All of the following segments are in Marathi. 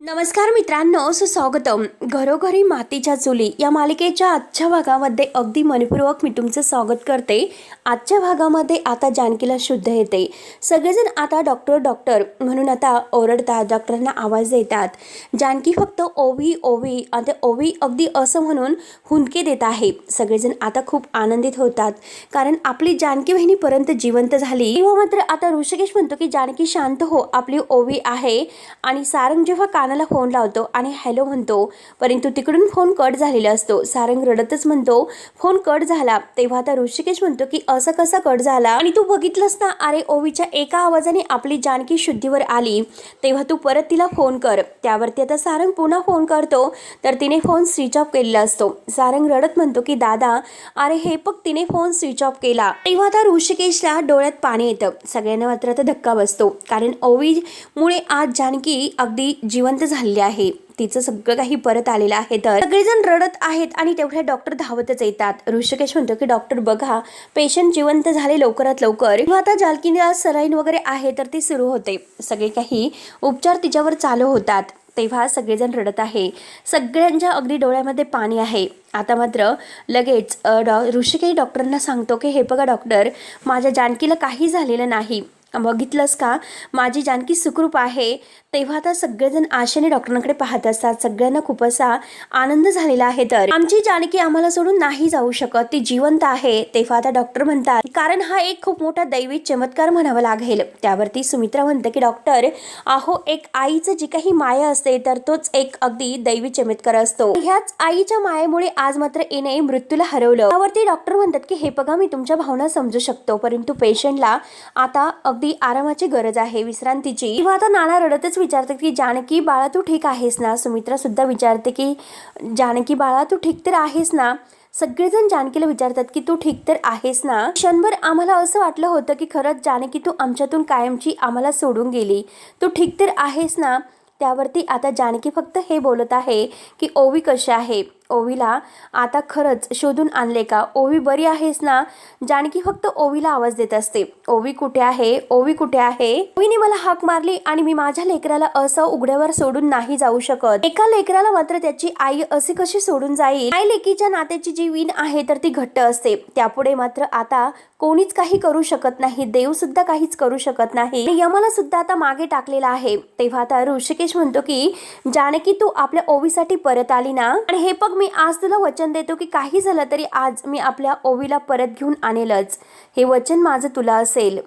नमस्कार मित्रांनो, सुस्वागतम. घरोघरी मातीच्या चुली या मालिकेच्या आजच्या भागामध्ये अगदी मनपूर्वक मी तुमचं स्वागत करते. आजच्या भागामध्ये आता जानकीला शुद्ध येते. सगळेजण आता डॉक्टर म्हणून आता ओरडतात, डॉक्टरांना आवाज देतात. जानकी फक्त ओवी ओवी आता ओवी अगदी असं म्हणून हुंदके देत आहे. सगळेजण आता खूप आनंदित होतात, कारण आपली जानकी बहिणीपर्यंत जिवंत झाली. तेव्हा मात्र आता ऋषिकेश म्हणतो की जानकी शांत हो, आपली ओवी आहे. आणि सारंग जेव्हा कानाला फोन लावतो आणि हॅलो म्हणतो, परंतु तिकडून फोन कट झालेला असतो. सारंग रडतच म्हणतो फोन कट झाला. तेव्हा आता ऋषिकेश म्हणतो की असं कसा कट झाला, आणि तू बघितलंस ना, अरे ओवीच्या एका आवाजाने आपली जानकी शुद्धीवर आली. तेव्हा तू परत तिला फोन कर. त्यावरती आता सारंग पुन्हा फोन करतो, तर तिने फोन स्विच ऑफ केलेला असतो. सारंग रडत म्हणतो की दादा, अरे हे बघ तिने फोन स्विच ऑफ केला. तेव्हा आता ऋषिकेशला डोळ्यात पाणी येतं. सगळ्यांना मात्र आता धक्का बसतो, कारण ओवीमुळे आज जानकी अगदी जिवंत झालेली आहे. तिचं सगळं काही परत आलेलं आहे. तर सगळेजण रडत आहेत आणि तेवढ्या डॉक्टर धावतच येतात. ऋषिकेश म्हणतो की डॉक्टर बघा, पेशंट जिवंत झाले लवकरात लवकर. किंवा आता जानकीला सलाईन वगैरे आहे तर ती सुरू होते. सगळे काही उपचार तिच्यावर चालू होतात. तेव्हा सगळेजण रडत आहे. सगळ्यांच्या अगदी डोळ्यामध्ये पाणी आहे. आता मात्र लगेच ऋषिकेश डॉक्टरांना सांगतो की हे बघा डॉक्टर, माझ्या जानकीला काही झालेलं नाही. बघितलंस का, माझी जानकी सुखरूप आहे. तेव्हा आता सगळेजण आशेने डॉक्टरांकडे पाहत असतात. सगळ्यांना खूप असा आनंद झालेला आहे. तर आमची जानकी आम्हाला सोडून नाही जाऊ शकत, ती जिवंत आहे. तेव्हा आता डॉक्टर म्हणतात, कारण हा एक खूप मोठा दैवी चमत्कार म्हणावा लागेल. त्यावरती सुमित्रा म्हणते की डॉक्टर, अहो एक आईचं जी काही माया असते तर तोच एक अगदी दैवी चमत्कार असतो. ह्याच आईच्या मायेमुळे आज मात्र येणे मृत्यूला हरवलं. त्यावरती डॉक्टर म्हणतात की हे बघा, मी तुमच्या भावना समजू शकतो, परंतु पेशंटला आता अगदी आरामाची गरज आहे, विश्रांतीची. तेव्हा आता नाना रडतच विचारते की जानकी बाळा तू ठीक आहेस ना. सुमित्रा सुद्धा विचारते की जानकी बाळा तू ठीक तर आहेस ना. सगळेजण जानकीला विचारतात की तू ठीक तर आहेस ना. क्षणभर आम्हाला असं वाटलं होतं की खरंच जानकी तू आमच्यातून कायमची आम्हाला सोडून गेली. तू ठीक तर आहेस ना. त्यावरती आता जानकी फक्त हे बोलत आहे की ओवी कशी आहे. ओवीला आता खरंच शोधून आणले का, ओवी बरी आहेस ना. जानकी फक्त ओवीला आवाज देत असते, ओवी कुठे आहे, ओवी कुठे आहे. ओवीने मला हाक मारली आणि मी माझ्या लेकराला असं उघड्यावर सोडून नाही जाऊ शकत. एका लेकराला मात्र त्याची आई अशी कशी सोडून जाईल. आई लेकीच्या नात्याची जी वीण आहे तर ती घट्ट असते. त्यापुढे मात्र आता कोणीच काही करू शकत नाही. देव सुद्धा काहीच करू शकत नाही. यमाला सुद्धा आता मागे टाकलेला आहे. तेव्हा आता ऋषिकेश म्हणतो की जानकी तू आपल्या ओवीसाठी परत आली ना. आणि हे बघ, मी आज तुला वचन देतो की काही झालं तरी आज मी आपल्या ओवीला परत घेऊन आणेलच. हे वचन माझं तुला असेल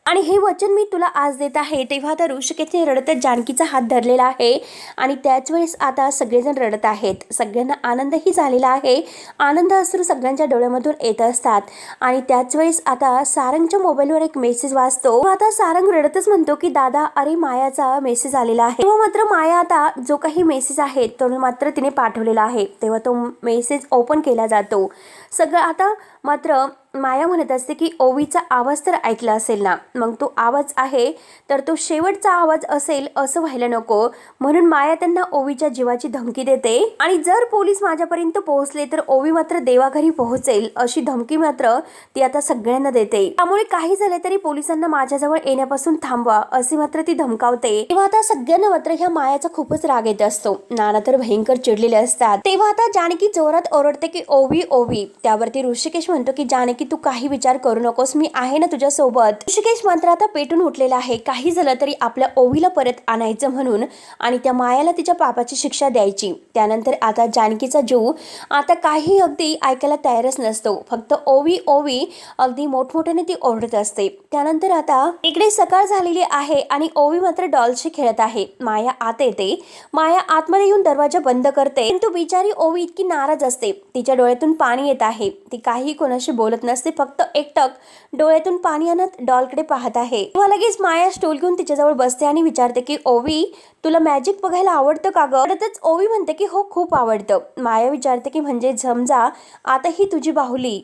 आणि हे वचन मी तुला आज देत आहे. तेव्हा आता ऋषिकेशने रडतच जानकीचा हात धरलेला आहे आणि त्याच वेळेस आता सगळेजण रडत आहेत. सगळ्यांना आनंदही झालेला आहे. आनंद अश्रू सगळ्यांच्या डोळ्यामधून येत असतात. आणि त्याच वेळेस आता सारंगच्या मोबाईलवर एक मेसेज वाचतो. आता सारंग रडतच म्हणतो की दादा, अरे मायाचा मेसेज आलेला आहे. तेव्हा मात्र माया आता जो काही मेसेज आहे तो मात्र तिने पाठवलेला आहे. तेव्हा तो मेसेज ओपन केला जातो. सगळं आता मात्र माया म्हणत असते की ओवीचा आवाज तर ऐकला असेल ना. मग तो आवाज आहे तर तो शेवटचा आवाज असेल असं व्हायला नको, म्हणून माया त्यांना ओवीच्या जीवाची धमकी देते. आणि जर पोलीस माझ्यापर्यंत पोहोचले तर ओवी मात्र देवाघरी पोहोचेल अशी धमकी मात्र ती आता सगळ्यांना देते. त्यामुळे काही झाले तरी पोलिसांना माझ्याजवळ येण्यापासून थांबवा असे मात्र ती धमकावते. तेव्हा आता सगळ्यांना मात्र ह्या मायाचा खूपच राग येत असतो. नाना तर भयंकर चिडलेले असतात. तेव्हा आता जानकी जोरात ओरडते की ओवी ओवी. त्यावरती ऋषिकेश म्हणतो की जानकी तू काही विचार करू नकोस, मी आहे ना तुझ्या सोबत. ऋषिकेश मात्र आता पेटून उठलेला आहे. काही झालं तरी आपल्या ओवीला परत आणायचं म्हणून आणि त्या मायाला तिच्या पापाची शिक्षा द्यायची. त्यानंतर आता जानकीचा जीव आता काही अगदी ऐकायला तयारच नसतो. फक्त ओवी ओवी अगदी मोठमोठ्याने ती ओरडत असते. त्यानंतर आता इकडे सकाळ झालेली आहे आणि ओवी मात्र डॉलशी खेळत आहे. माया आत येते. माया आतमध्ये येऊन दरवाजा बंद करते, पण तू बिचारी ओवी इतकी नाराज असते. तिच्या डोळ्यातून पाणी येत आहे. ती काही कोणाशी बोलत नसते, फक्त एकटक डोळ्यातून पाणी आणत डॉलकडे पाहत आहे. तेव्हा लगेच माया स्टूल घेऊन तिच्याजवळ बसते आणि विचारते की ओवी, तुला मॅजिक बघायला आवडतं का ग. परतच ओवी म्हणते की हो खूप आवडतं. माया विचारते की म्हणजे समजा आता ही तुझी बाहुली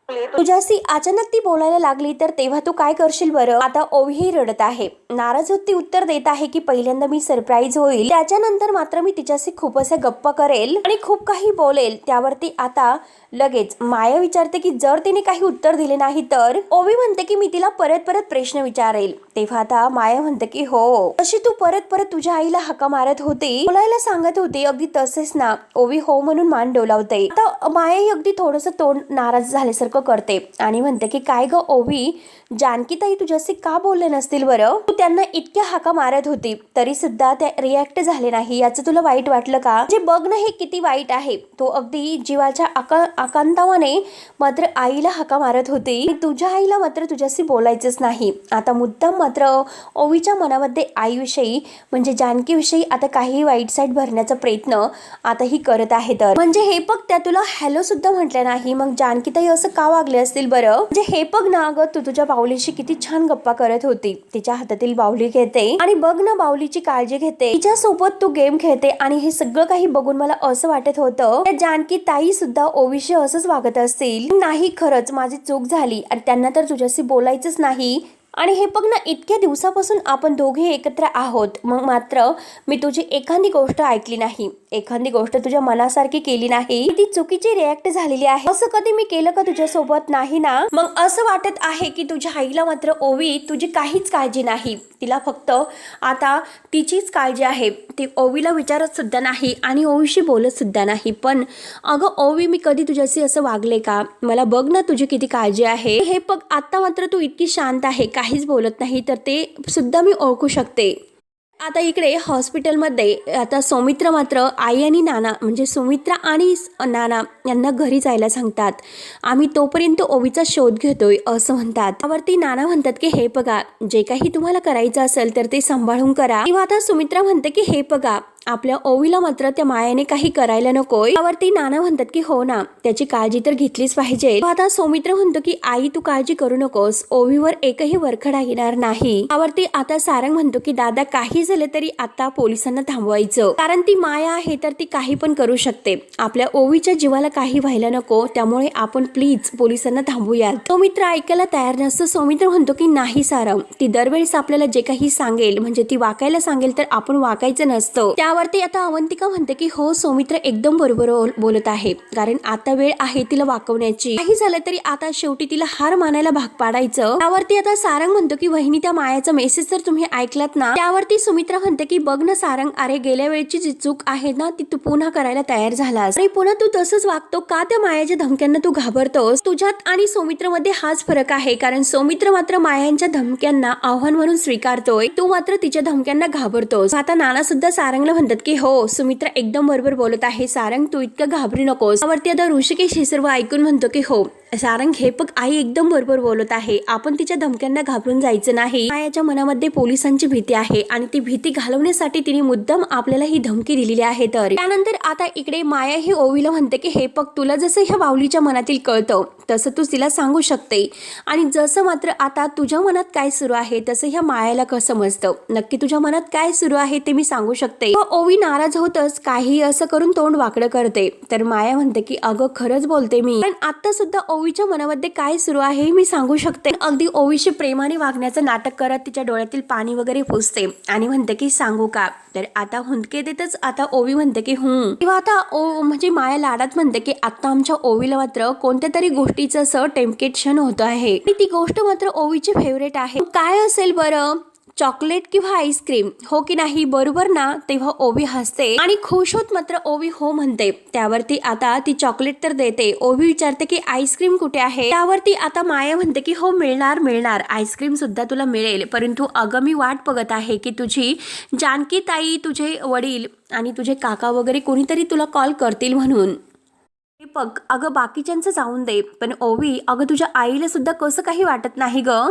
तुझ्याशी अचानक ती बोलायला लागली तर तेव्हा तू काय करशील बरं? आता ओवीही रडत आहे. नाराज होत ती उत्तर देत आहे की पहिल्यांदा मी सरप्राईज होईल, त्याच्यानंतर मात्र मी तिच्याशी खूप असे गप्पा करेल आणि खूप काही बोलेल. त्यावरती आता लगेच माया विचारते की जर तिने काही उत्तर दिले नाही तर ओवी म्हणते की मी तिला परत परत प्रश्न विचारेल. तेव्हा आता माया म्हणते की हो, अशी तू परत परत तुझ्या आईला हाका मारत होती, बोलायला सांगत होती, अगदी तसेच ना. ओवी हो म्हणून मान डोलावते. आता मायाही अगदी थोडंसं तोंड नाराज झाल्यासारखं करते आणि म्हणते की काय ग ओवी, जानकी ताई तुझ्याशी का बोलले नसतील बरं? तू त्यांना इतक्या हाका मारत होती तरी सुद्धा ते रिॲक्ट झाले नाही, याचं तुला वाईट वाटलं का? जे बघ ना हे किती वाईट आहे. तो अगदी जीवाच्या आकांतावाने मात्र आईला हाका मारत होती. तुझ्या आईला मात्र तुझ्याशी बोलायचंच नाही. आता मुद्दाम मात्र ओवीच्या मनामध्ये आईविषयी म्हणजे जानकीविषयी आता काही वाईट साईड भरण्याचा प्रयत्न आता ही करत आहे. तर म्हणजे हे बघ त्या तुला हॅलो सुद्धा म्हटलं नाही, मग जानकी ताई असं का वागले असतील बरं? म्हणजे हे बघ ना अगं, तू तुझ्या बाहुलीशी किती छान गप्पा करत होती, तिच्या हातातील बाहुली घेते आणि बघ ना बाहुलीची काळजी घेते, तिच्या सोबत तू गेम खेळते आणि हे सगळं काही बघून मला असं वाटत होतं त्या जानकी ताई सुद्धा ओवीशी असंच वागत असतील. नाही, खरंच माझी चूक झाली आणि त्यांना तर तुझ्याशी बोलायचंच नाही. आणि हे बघ ना इतक्या दिवसापासून आपण दोघे एकत्र आहोत, मग मात्र मी तुझी एखादी गोष्ट ऐकली नाही, एखादी गोष्ट तुझ्या मनासारखी केली नाही, ती चुकीची रिॲक्ट झालेली आहे. असं कधी मी केलं का तुझ्यासोबत? नाही ना. मग असं वाटत आहे की तुझ्या आईला मात्र ओवी तुझी काहीच काळजी नाही, तिला फक्त आता तिचीच काळजी आहे. ती ओवीला विचारत सुद्धा नाही आणि ओवीशी बोलत सुद्धा नाही. पण अगं ओवी, मी कधी तुझ्याशी असं वागले का? मला बघ ना तुझी किती काळजी आहे. हे बघ आता मात्र तू इतकी शांत आहे, काहीच बोलत नाही, तर ते सुद्धा मी ओळखू शकते. आता इकडे हॉस्पिटलमध्ये आता सौमित्र मात्र आई आणि नाना म्हणजे सुमित्रा आणि नाना यांना घरी जायला सांगतात. आम्ही तोपर्यंत ओवीचा शोध घेतोय असं म्हणतात. त्यावरती नाना म्हणतात की हे बघा, जे काही तुम्हाला करायचं असेल तर ते सांभाळून करा. किंवा आता सुमित्रा म्हणते की हे बघा, आपल्या ओवीला मात्र त्या मायाने काही करायला नकोय. त्यावरती नाना म्हणतात की हो ना, त्याची काळजी तर घेतलीच पाहिजे. आता सौमित्र म्हणतो की आई तू काळजी करू नकोस, ओवीवर एकही वरखडा येणार नाही. त्यावरती आता सारंग म्हणतो की दादा काही झालं तरी आता पोलिसांना थांबवायचं, कारण ती माया आहे तर ती काही पण करू शकते, आपल्या ओवीच्या जीवाला काही व्हायला नको, त्यामुळे आपण प्लीज पोलिसांना थांबूयात. सौमित्र ऐकायला तयार नसतो. सौमित्र म्हणतो की नाही सारंग, ती दरवेळेस आपल्याला जे काही सांगेल म्हणजे ती वाकायला सांगेल तर आपण वाकायचं नसतं. त्यावरती आता अवंतिका म्हणते की हो सौमित्र एकदम बरोबर बोलत आहे, कारण आता वेळ आहे तिला वाकवण्याची, काही झालं तरी आता शेवटी तिला हार मानायला भाग पाडायचं. त्यावरती आता सारंग म्हणतो की वहिनी त्या मायाचा मेसेज तर तुम्ही ऐकलात ना? त्यावरती सुमित्रा म्हणते की बघ ना सारंग, अरे गेल्या वेळची जी चूक आहे ना ती तू पुन्हा करायला तयार झालास, अरे पुन्हा तू तसंच वागतो का? त्या मायाच्या धमक्यांना तू घाबरतोस. तुझ्यात आणि सौमित्रमध्ये हाच फरक आहे, कारण सौमित्र मात्र मायांच्या धमक्यांना आव्हान म्हणून स्वीकारतोय, तू मात्र तिच्या धमक्यांना घाबरतोस. आता नाना सुद्धा सारंगला म्हणतात की हो सुमित्रा एकदम बरोबर बोलत आहे, सारंग तू इतकं घाबरू नकोस. त्यावरती आता ऋषिकेश हे सर्व ऐकून म्हणतो की हो सारंग, हे बघ आई एकदम बरोबर बोलत आहे, आपण तिच्या धमक्यांना घाबरून जायचं नाही. मायाच्या मनामध्ये पोलिसांची भीती आहे आणि ती भीती घालवण्यासाठी तिने मुद्दाम आपल्याला ही धमकी दिलेली आहे. तर त्यानंतर आता इकडे माया ही ओवीला म्हणते की हे बघ, तुला जसं ह्या बाहुलीच्या मनातील कळतं तसं तू तिला सांगू शकते, आणि जसं मात्र आता तुझ्या मनात काय सुरू आहे तसं ह्या मायाला कसं समजतं, नक्की तुझ्या मनात काय सुरू आहे ते मी सांगू शकते. ओवी नाराज होतच काही असं करून तोंड वाकडं करते. तर माया म्हणते की अगं खरंच बोलते मी, पण आता सुद्धा ओवीच्या मनामध्ये काय सुरू आहे मी सांगू शकते. अगदी ओवीशी प्रेमाने वागण्याचं नाटक करत तिच्या डोळ्यातील पाणी वगैरे पुसते आणि म्हणते की सांगू का? तर आता हुंदके देतच आता ओवी म्हणते की किंवा आता म्हणजे माया लाडात म्हणते की आता आमच्या ओवीला मात्र कोणत्या तरी गोष्टीचं असं टेम्पटेशन होत आहे आणि ती गोष्ट मात्र ओवीची फेवरेट आहे. काय असेल बरं? चॉकलेट किंवा आईस्क्रीम, हो की नाही? बरोबर ना? तेव्हा ओवी हसते आणि खुश होत मात्र ओवी हो म्हणते. त्यावरती आता ती चॉकलेट तर देते. ओवी विचारते की आईस्क्रीम कुठे आहे? त्यावरती आता माया म्हणते की हो मिळणार मिळणार, आईस्क्रीम सुद्धा तुला मिळेल, परंतु अगं मी वाट बघत आहे की तुझी जानकी ताई, तुझे वडील आणि तुझे काका वगैरे कोणीतरी तुला कॉल करतील म्हणून. हे बघ अगं बाकीच्यांचं जाऊन दे, पण ओवी अगं तुझ्या आईला सुद्धा कसं काही वाटत नाही ग?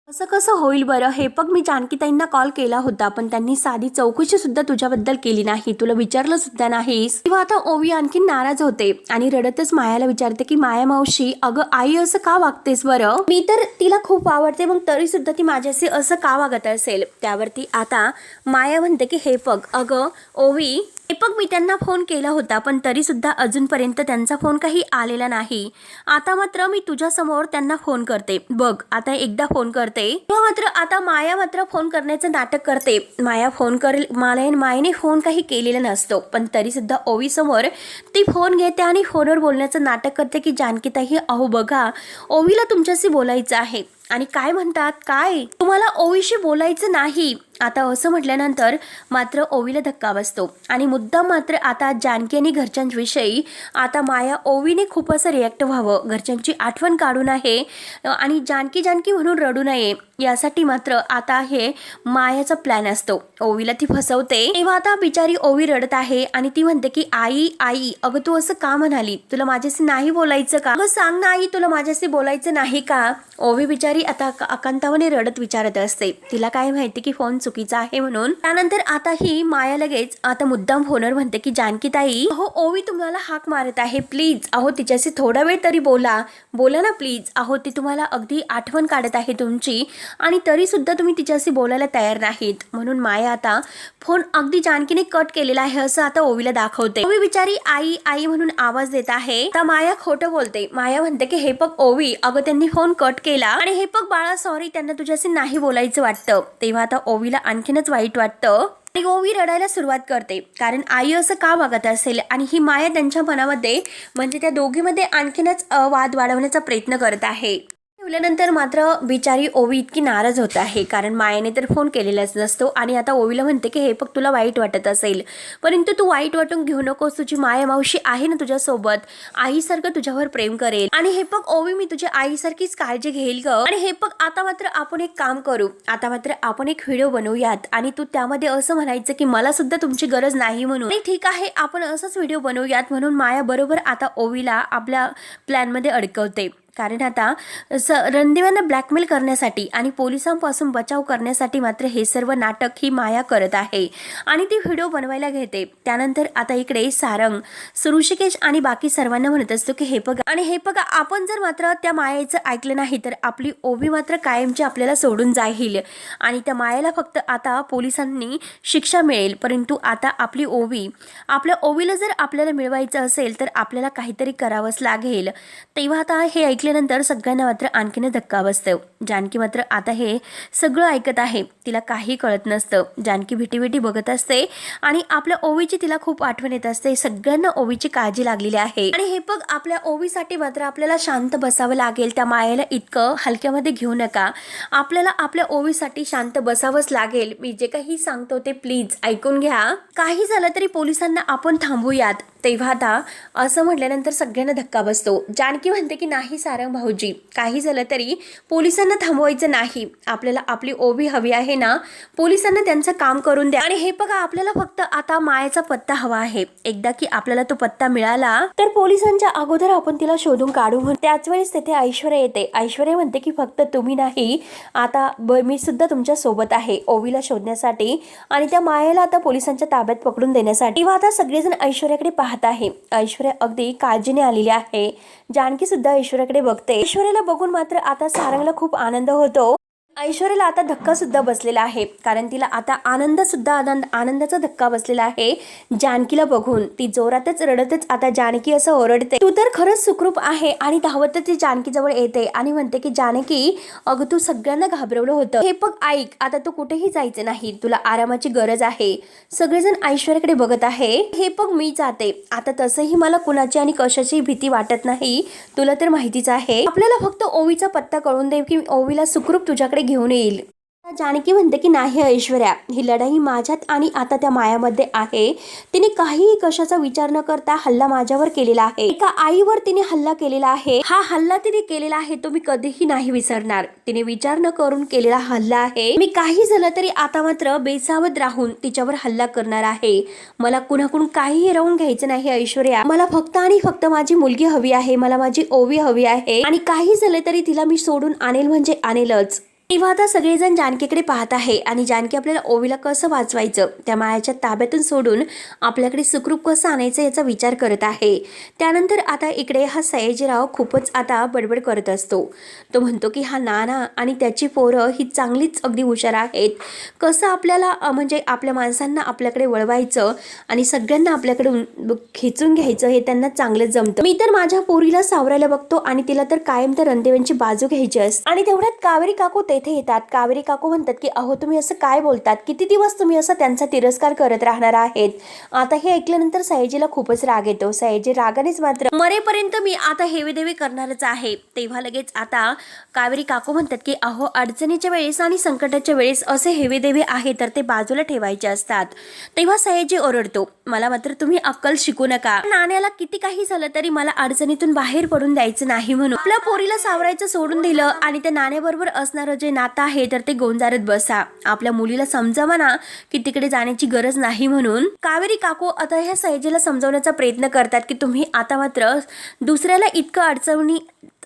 असं कसं होईल बरं? हे बघ मी जानकीताईंना कॉल केला होता, पण त्यांनी साधी चौकशी सुद्धा तुझ्याबद्दल केली नाही, तुला विचारलं सुद्धा नाहीस. किंवा आता ओवी आणखी नाराज होते आणि रडतच मायाला विचारते की माया मावशी, अगं आई असं का वागतेस बरं? मी तर तिला खूप आवडते, मग तरी सुद्धा ती माझ्याशी असं का वागत असेल? त्यावरती आता माया म्हणते की हे बघ अगं ओवी, दीपक मी त्यांना फोन केला होता पण तरी सुद्धा अजूनपर्यंत त्यांचा फोन काही आलेला नाही. आता मात्र मी तुझ्या समोर त्यांना फोन करते बघ, आता एकदा फोन करते. तेव्हा मात्र आता माया मात्र फोन करण्याचं नाटक करते. माया फोन करेल, मायेने फोन काही केलेला नसतो पण तरी सुद्धा ओवी समोर ती फोन घेते आणि फोनवर बोलण्याचं नाटक करते की जानकीताई अहो बघा, ओवीला तुमच्याशी बोलायचं आहे. आणि काय म्हणतात, काय तुम्हाला ओवीशी बोलायचं नाही. आता असं म्हटल्यानंतर मात्र ओवीला धक्का बसतो आणि मुद्दाम मात्र आता जानकी आणि घरच्यांविषयी आता माया ओवीने खूप असं रिॲक्ट व्हावं, घरच्यांची आठवण काढून आहे आणि जानकी जानकी म्हणून रडू नये यासाठी मात्र आता हे मायाचा प्लॅन असतो. ओवीला ती फसवते. तेव्हा आता बिचारी ओवी रडत आहे आणि ती म्हणते की आई आई अगं तू असं का म्हणाली, तुला माझ्याशी नाही बोलायचं का, अगं सांग ना आई तुला माझ्याशी बोलायचं नाही का. ओवी बिचारी आता आकांतावाने रडत विचारत असते. तिला काय माहिती की फोन चुकीचा आहे म्हणून. त्यानंतर आता ही माया लगेच आता मुद्दाम फोनवर म्हणते की जानकीताई अहो ओवी तुम्हाला हाक मारत आहे, प्लीज अहो तिच्याशी थोडा वेळ तरी बोला ना प्लीज. अहो ती तुम्हाला अगदी आठवण काढत आहे तुमची आणि तरी सुद्धा तुम्ही तिच्याशी बोलायला तयार नाहीत. म्हणून माया आता फोन अगदी जानकीने कट केलेला आहे असं आता ओवीला दाखवते. ओवी बिचारी आई आई म्हणून आवाज देत आहे. आता माया खोटं बोलते. माया म्हणते की हे बघ ओवी अगं त्यांनी फोन कट केला आणि हे बघ बाळा सॉरी त्यांना तुझ्याशी नाही बोलायचं वाटतं. तेव्हा आता ओवीला आणखीनच वाईट वाटतं आणि ओवी रडायला सुरुवात करते कारण आई असं का वागत असेल आणि ही माया त्यांच्या मनामध्ये म्हणजे त्या दोघीमध्ये आणखीनच वाद वाढवण्याचा प्रयत्न करत आहे. ठेवल्यानंतर मात्र बिचारी ओवी इतकी नाराज होत आहे कारण मायाने तर फोन केलेलाच नसतो आणि आता ओवीला म्हणते की हे बघ तुला वाईट वाटत असेल परंतु तू वाईट वाटून घेऊ नकोस, तुझी माया मावशी आहे ना तुझ्यासोबत, आईसारखं तुझ्यावर प्रेम करेल आणि हे बघ ओवी मी तुझ्या आईसारखीच काळजी घेईल ग. आणि हे बघ आता मात्र आपण एक काम करू, आता मात्र आपण एक व्हिडिओ बनवूयात आणि तू त्यामध्ये असं म्हणायचं की मला सुद्धा तुमची गरज नाही म्हणून. आणि ठीक आहे आपण असंच व्हिडिओ बनवूयात. म्हणून माया बरोबर आता ओवीला आपल्या प्लॅन मध्ये अडकवते कारण आता रणदिव्यांना ब्लॅकमेल करण्यासाठी आणि पोलिसांपासून बचाव करण्यासाठी मात्र हे सर्व नाटक ही माया करत आहे आणि ती व्हिडिओ बनवायला घेते. त्यानंतर आता इकडे सारंग, ऋषिकेश आणि बाकी सर्वांना म्हणत असतो की हे बघा आपण जर मात्र त्या मायाचं ऐकलं नाही तर आपली ओवी मात्र कायमची आपल्याला सोडून जाईल आणि त्या मायाला फक्त आता पोलिसांनी शिक्षा मिळेल. परंतु आता आपल्या ओवीला जर आपल्याला मिळवायचं असेल तर आपल्याला काहीतरी करावंच लागेल. तेव्हा आता हे ऐकल्यानंतर सगळ्यांना मात्र आणखीन धक्का बसतो. जानकी मात्र आता हे सगळं ऐकत आहे, तिला काही कळत नसतं. जानकी भीटी बघत असते आणि आपल्या ओवीची तिला खूप आठवण येत असते. सगळ्यांना ओवीची काळजी लागलेली आहे आणि हे बघ आपल्या ओवीसाठी मात्र आपल्याला शांत बसावं लागेल. त्या मायेला इतकं हलक्यामध्ये घेऊ नका, आपल्याला आपल्या ओवीसाठी शांत बसावंच लागेल. मी जे काही सांगतो ते प्लीज ऐकून घ्या. काही झालं तरी पोलिसांना आपण थांबूयात. तेव्हा आता असं म्हटल्यानंतर सगळ्यांना धक्का बसतो. जानकी म्हणते की नाही सारंग भाऊजी, काही झालं तरी पोलिसांना थांबवायचं नाही, आपल्याला आपली ओवी हवी आहे ना, पोलिसांना त्यांचं काम करून द्या. आणि हे बघा आपल्याला फक्त आता मायाचा पत्ता हवा आहे. एकदा की आपल्याला तो पत्ता मिळाला तर पोलिसांच्या अगोदर आपण तिला शोधून काढू. त्याच वेळेस तिथे ऐश्वर्या येते. ऐश्वर्या म्हणते की फक्त तुम्ही नाही, आता मी सुद्धा तुमच्या सोबत आहे ओवीला शोधण्यासाठी आणि त्या मायाला आता पोलिसांच्या ताब्यात पकडून देण्यासाठी. तेव्हा आता सगळेजण ऐश्वर्याकडे पाहत आहे. ऐश्वर्या अगदी काळजीने आलेली आहे. जानकी सुद्धा ऐश्वर्याकडे बघते. ऐश्वर्याला बघून मात्र आता सारंगला खूप आनंद होतो. ऐश्वर्याला आता धक्का सुद्धा बसलेला आहे कारण तिला आता आनंदाचा धक्का बसलेला आहे जानकीला बघून. ती जोरातच रडतच आता जानकी असं ओरडते, तू तर खरंच सुखरूप आहे. आणि धावतच ती जानकी जवळ येते आणि म्हणते की जानकी अगं तू सगळ्यांना घाबरवलं होतं, हे बघ ऐक आता तू कुठेही जायचं नाही, तुला आरामाची गरज आहे. सगळेजण ऐश्वर्याकडे बघत आहे. हे बघ मी जाते आता, तसंही मला कुणाची आणि कशाची भीती वाटत नाही, तुला तर माहितीच आहे. आपल्याला फक्त ओवीचा पत्ता कळून दे की ओवीला सुखरूप तुझ्याकडे घेऊन येईल. जानकी म्हणते की नाही ऐश्वर्या, ही लढाई माझ्यात आणि आता त्या मायामध्ये आहे. तिने काहीही कशाचा विचार न करता हल्ला माझ्यावर केलेला आहे. एका आईवर तिने हल्ला केलेला आहे. हा हल्ला तिने केलेला आहे तो मी कधीही नाही विसरणार. तिने विचार न करून केलेला हल्ला आहे. मी काही झालं तरी आता मात्र बेसावध राहून तिच्यावर हल्ला करणार आहे. मला कुणाकडून काहीही राहून घ्यायचं नाही ऐश्वर्या, मला फक्त आणि फक्त माझी मुलगी हवी आहे, मला माझी ओवी हवी आहे आणि काही झालं तरी तिला मी सोडून आणेल म्हणजे आणेलच. तेव्हा आता सगळेजण जानकीकडे पाहत आहे आणि जानकी आपल्याला ओवीला कसं वाचवायचं, त्या मायाच्या ताब्यातून सोडून आपल्याकडे सुखरूप कसं आणायचं याचा विचार करत आहे. त्यानंतर आता इकडे हा सयाजीराव खूपच आता बडबड करत असतो. तो म्हणतो की हा नाना आणि त्याची पोरं ही चांगलीच अगदी हुशार आहेत. कसं आपल्याला म्हणजे आपल्या माणसांना आपल्याकडे वळवायचं आणि सगळ्यांना आपल्याकडून खेचून घ्यायचं हे त्यांना चांगलं जमतं. मी तर माझ्या पोरीला सावरायला बघतो आणि तिला तर कायम त्या रणदेवांची बाजू घ्यायची असते. आणि तेवढ्यात कावेरी काकू तेथे येतात. कावेरी काकू म्हणतात की अहो तुम्ही असं काय बोलतात, किती दिवस तुम्ही असं त्यांचा तिरस्कार करत राहणार आहेत. आता हे ऐकल्यानंतर सयाजीला खूपच राग येतो. सयाजी रागानेच मात्र मरेपर्यंत मी आता हेवेदेवे करणारच आहे. तेव्हा लगेच आता कावेरी काकू म्हणतात की अहो अडचणीच्या वेळेस आणि संकटाच्या वेळेस असे हेवेदेवे आहे तर ते बाजूला ठेवायचे असतात. तेव्हा सयाजी ओरडतो, मला मात्र तुम्ही अक्कल शिकू नका. नाण्याला किती काही झालं तरी मला अडचणीतून बाहेर पडून द्यायचं नाही म्हणून आपल्या पोरीला सावरायचं सोडून दिलं आणि त्या नाण्याबरोबर असणारं जे नातं आहे तर ते गोंजारत बसा. आपल्या मुलीला समजावा ना की तिकडे जाण्याची गरज नाही म्हणून. कावेरी काकू आता ह्या सयाजीला समजावण्याचा प्रयत्न करतात की तुम्ही आता मात्र दुसऱ्याला इतकं अडचणी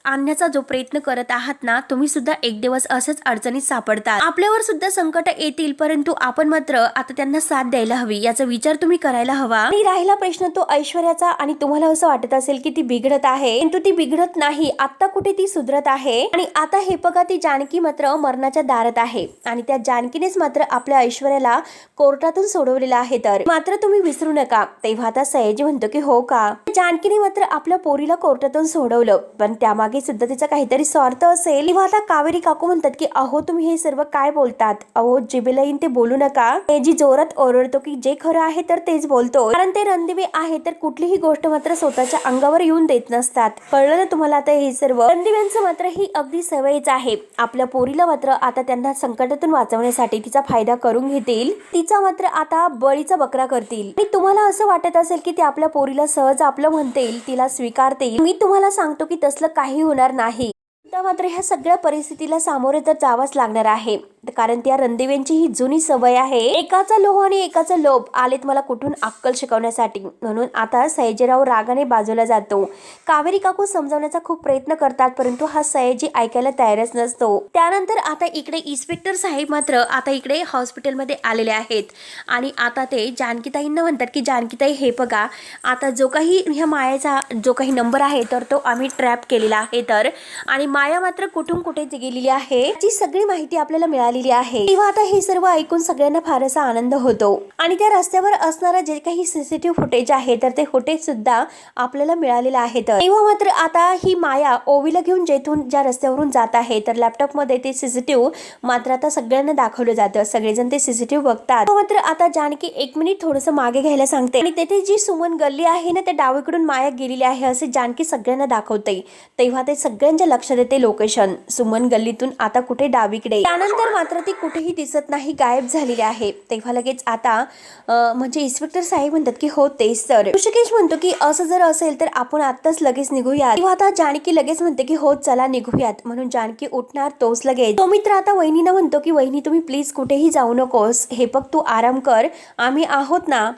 आणण्याचा जो प्रयत्न करत आहात ना, तुम्ही सुद्धा एक दिवस असंच अडचणीत सापडतात. आपल्यावर सुद्धा संकट येतील परंतु आपण मात्र आता त्यांना साथ द्यायला हवी याचा विचार तुम्ही करायला हवा. आणि राहिला प्रश्न तो ऐश्वर्याचा आणि तुम्हाला असं वाटत असेल की ती बिघडत आहे, परंतु ती बिघडत नाही. आता कुठे ती सुधरत आहे. आणि आता हे बघा ती जानकी मात्र मरणाच्या दारात आहे आणि त्या जानकीनेच मात्र आपल्या ऐश्वर्याला कोर्टातून सोडवलेलं आहे. तर मात्र तुम्ही विसरू नका. तेव्हा आता सयाजी म्हणतो की हो का. जानकीने मात्र आपल्या पोरीला कोर्टातून सोडवलं पण त्यामागे सुद्धा तिचा काहीतरी स्वार्थ असेल. तेव्हा आता कावेरी काकू म्हणतात की अहो तुम्ही हे सर्व काय बोलतात. अहो जिभेला येईन ते बोलू नका. हे जी जोरात ओरडतो की जे खरं आहे तर तेच बोलतो, कारण ते रणदिवे आहे तर कुठलीही गोष्ट मात्र स्वतःच्या अंगावर येऊन देत नसतात. कळलं ना तुम्हाला. आता हे सर्व रणदिव्यांचं मात्र ही अगदी सवयच आहे. आपल्या पोरीला मात्र आता त्यांना संकटातून वाचवण्यासाठी तिचा फायदा करून घेतील. तिचा मात्र आता बळीचा बकरा करतील. आणि तुम्हाला असं वाटत असेल की ते आपल्या पोरीला सहज आपलं म्हणतील, तिला स्वीकारतील. मी तुम्हाला सांगतो की तसलं काही होणार नाही. मात्र ह्या सगळ्या परिस्थितीला सामोरे तर जावंच लागणार आहे, कारण त्या रणदेव्यांची ही जुनी सवय आहे. एकाचा लोह आणि एकाचा लोभ आलेत मला कुठून अक्कल शिकवण्यासाठी. म्हणून आता सयाजीराव रागाने बाजूला जातो. कावेरी काकू समजावण्याचा खूप प्रयत्न करतात परंतु हा सयाजी ऐकायला तयारच नसतो. त्यानंतर आता इकडे इन्स्पेक्टर साहेब मात्र आता इकडे हॉस्पिटलमध्ये आलेले आहेत आणि आता ते जानकीताईंना म्हणतात की जानकीताई हे बघा, आता जो काही ह्या मायाचा जो काही नंबर आहे तर तो आम्ही ट्रॅप केलेला आहे. तर आणि माया मात्र कुठून कुठे गेलेली आहे याची सगळी माहिती आपल्याला मिळालेली आहे. तेव्हा आता हे सर्व ऐकून सगळ्यांना फारसा आनंद होतो आणि त्या रस्त्यावर असणारा जे काही सीसीटीव्ही फुटेज आहे तर ते फुटेज सुद्धा आपल्याला मिळालेलं आहे. तेव्हा मात्र आता ही माया ओवीला घेऊन जेथून ज्या रस्त्यावरून जात आहे तर लॅपटॉप मध्ये ते सीसीटीव्ही मात्र आता सगळ्यांना दाखवलं जातं. सगळेजण ते सीसीटीव्ही बघतात. मात्र आता जानकी एक मिनिट थोडस मागे घ्यायला सांगते आणि तेथे जी सुमन गल्ली आहे ना त्या डावीकडून माया गेलेली आहे असे जानकी सगळ्यांना दाखवते. तेव्हा ते सगळ्यांच्या लक्षात येते लोकेशन सुमन गल्लीतून आता कुठे डावीकडे. त्यानंतर मात्र ती कुठेही दिसत नाही, गायब झालेली आहे. तेव्हा लगेच आता म्हणजे इन्स्पेक्टर साहेब म्हणतात की हो तेच तर. ऋषिकेश म्हणतो की असं जर असेल तर आपण आत्ताच लगेच निघूयात. तेव्हा आता जानकी लगेच म्हणते की हो चला निघूयात. म्हणून जानकी उठणार तोच लगेच तो मित्र आता वहिनीला म्हणतो की वहिनी तुम्ही प्लीज कुठेही जाऊ नकोस, हे बघ तू आराम कर, आम्ही आहोत ना.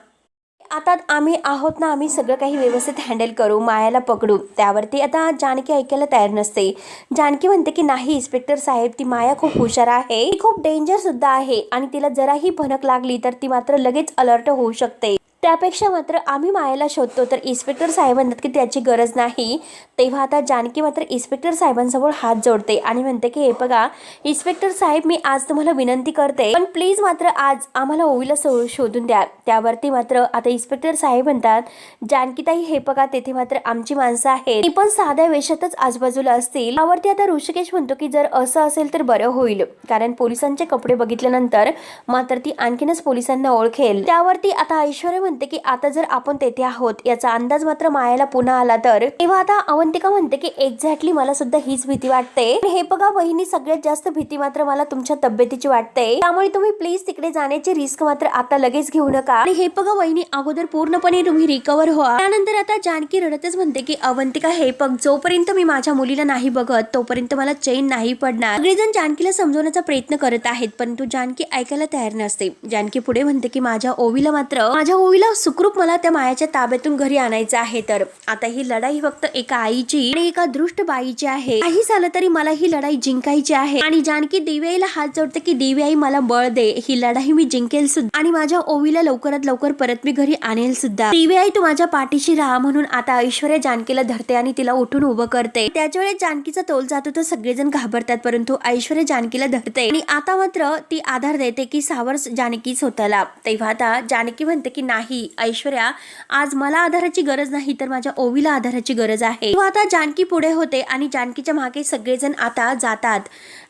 आम्ही सगळं काही व्यवस्थित हँडल करू, मायाला पकडू. त्यावरती आता जानकी ऐकायला तयार नसते. जानकी म्हणते की नाही इन्स्पेक्टर साहेब, ती माया खूप हुशार आहे, ती खूप डेंजर सुद्धा आहे आणि तिला जराही भनक लागली तर ती मात्र लगेच अलर्ट होऊ शकते. त्यापेक्षा मात्र आम्ही मायाला शोधतो. तर इन्स्पेक्टर साहेब म्हणतात की त्याची गरज नाही. तेव्हा आता जानकी मात्र इन्स्पेक्टर साहेबांसमोर हात जोडते आणि म्हणते की हे बघा इन्स्पेक्टर साहेब, मी आज तुम्हाला विनंती करते पण प्लीज मात्र आज आम्हाला ओवीला शोधून द्या. त्यावरती मात्र आता इन्स्पेक्टर साहेब म्हणतात जानकीताई हे बघा तेथे मात्र आमची माणसं आहेत, ती पण साध्या वेशातच आजूबाजूला असतील. त्यावरती आता ऋषिकेश म्हणतो की जर असं असेल तर बरं होईल, कारण पोलिसांचे कपडे बघितल्यानंतर मात्र ती आणखीनच पोलिसांना ओळखेल. त्यावरती आता ऐश्वर्या म्हणते की आता जर आपण तेथे आहोत याचा अंदाज मात्र मायाला पुन्हा आला तर. तेव्हा आता अवंतिका म्हणते की एक्झॅक्टली मला सुद्धा हीच भीती वाटते. हे बघा वहिनी, सगळ्यात जास्त भीती मात्र मला तुमच्या तब्येतीची वाटते, त्यामुळे तुम्ही प्लीज तिकडे जाण्याची रिस्क मात्र आता लगेच घेऊ नका. आणि हे बघा वहिनी, अगोदर पूर्णपणे तुम्ही रिकवर व्हा. त्यानंतर आता जानकी रडतच म्हणते की अवंतिका हे बघ, जोपर्यंत मी माझ्या मुलीला नाही बघत तोपर्यंत मला चैन नाही पडणार. सगळेजण जानकीला समजवण्याचा प्रयत्न करत आहेत परंतु जानकी ऐकायला तयार नसते. जानकी पुढे म्हणते की माझ्या ओवीला ओवीला सुखरूप मला त्या मायाच्या ताब्यातून घरी आणायचं आहे. तर आता ही लढाई फक्त एका आईची आणि एका दृष्ट बाईची आहे. काही झालं तरी मला ही लढाई जिंकायची आहे आणि जानकी देवीआईला हात जोडते की देवीआई मला बळ दे, ही लढाई मी जिंकेल सुद्धा आणि माझ्या ओवीला लवकरात लवकर परत मी घरी आणेल सुद्धा. देवीआई तू माझ्या पाठीशी राहा. म्हणून आता ऐश्वर्या जानकीला धरते आणि तिला उठून उभं करते. त्याच वेळेस जानकीचा तोल जातो तर सगळेजण घाबरतात, परंतु ऐश्वर्या जानकीला धरते आणि आता मात्र ती आधार देते की सावर जानकी स्वतःला. तेव्हा आता जानकी म्हणते की नाही ऐश्वर्या, आज मला आधाराची गरज नाही तर माझ्या ओवीला आधाराची गरज आहे. तेव्हा आता जानकी पुढे होते आणि जानकीच्या मागे सगळेजण आता जातात.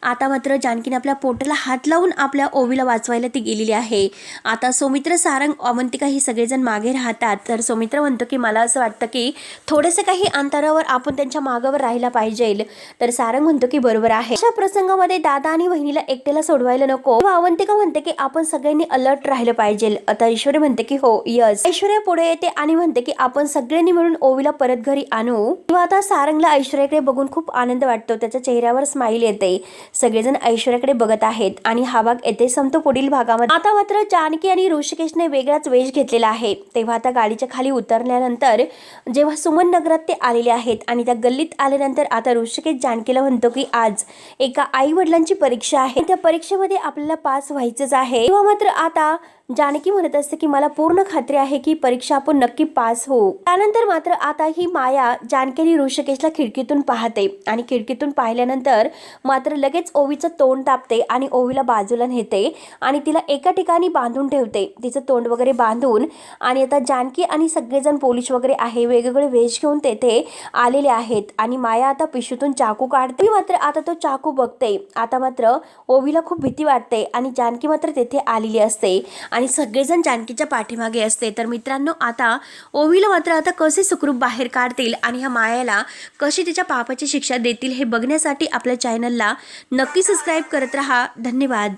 आता मात्र जानकीने आपल्या पोटाला हात लावून आपल्या ओवीला वाचवायला ती गेलेली आहे. आता सौमित्र, सारंग, अवंतिका ही सगळेजण मागे राहतात. तर सौमित्र म्हणतो की मला असं वाटतं की थोडेसे काही अंतरावर आपण त्यांच्या मागावर राहायला पाहिजे. तर सारंग म्हणतो की बरोबर आहे. अशा प्रसंगामध्ये दादा आणि वहिनीला एकट्याला सोडवायला नको. अवंतिका म्हणते की आपण सगळ्यांनी अलर्ट राहिलं पाहिजे. आता ऐश्वर्या म्हणते की हो यस. ऐश्वर्या पुढे येते आणि म्हणते की आपण सगळ्यांनी मिळून ओवीला परत घरी आणू. तेव्हा आता सारंगला ऐश्वर्याकडे बघून खूप आनंद वाटतो. त्याच्या चेहऱ्यावर स्माईल येते. सगळेजण ऐश्वर्याकडे बघत आहेत आणि हा भाग येथे संपतो. पुढील भागामध्ये आता मात्र जानकी आणि ऋषिकेशने वेगळाच वेश घेतलेला आहे. तेव्हा आता गाडीच्या खाली उतरल्यानंतर जेव्हा सुमन नगरात ते आलेले आहेत आणि त्या गल्लीत आल्यानंतर आता ऋषिकेश जानकीला म्हणतो की आज एका आई वडिलांची परीक्षा आहे, त्या परीक्षेमध्ये आपल्याला पास व्हायचंच आहे. तेव्हा मात्र आता जानकी म्हणत असते की मला पूर्ण खात्री आहे की परीक्षा आपण नक्की पास होऊ. त्यानंतर मात्र आता ही माया जानकी आणि ऋषिकेशला खिडकीतून पाहते आणि खिडकीतून पाहिल्यानंतर मात्र लगेच ओवीचं तोंड दाबते आणि ओवीला बाजूला नेते आणि तिला एका ठिकाणी बांधून ठेवते, तिचं तोंड वगैरे बांधून. आणि आता जानकी आणि सगळेजण पोलीस वगैरे आहे वेगवेगळे वेश घेऊन तेथे आलेले आहेत आणि माया आता पिशूतून चाकू काढते. मात्र आता तो चाकू बघते. आता मात्र ओवीला खूप भीती वाटते आणि जानकी मात्र तेथे आलेली असते आणि सगळेजण जानकीच्या पाठीमागे असते. तर मित्रांनो आता ओवीला मात्र आता कसे सुखरूप बाहेर काढतील आणि ह्या मायाला कशी तिच्या पापाची शिक्षा देतील हे बघण्यासाठी आपल्या चॅनलला नक्की सबस्क्राईब करत राहा. धन्यवाद.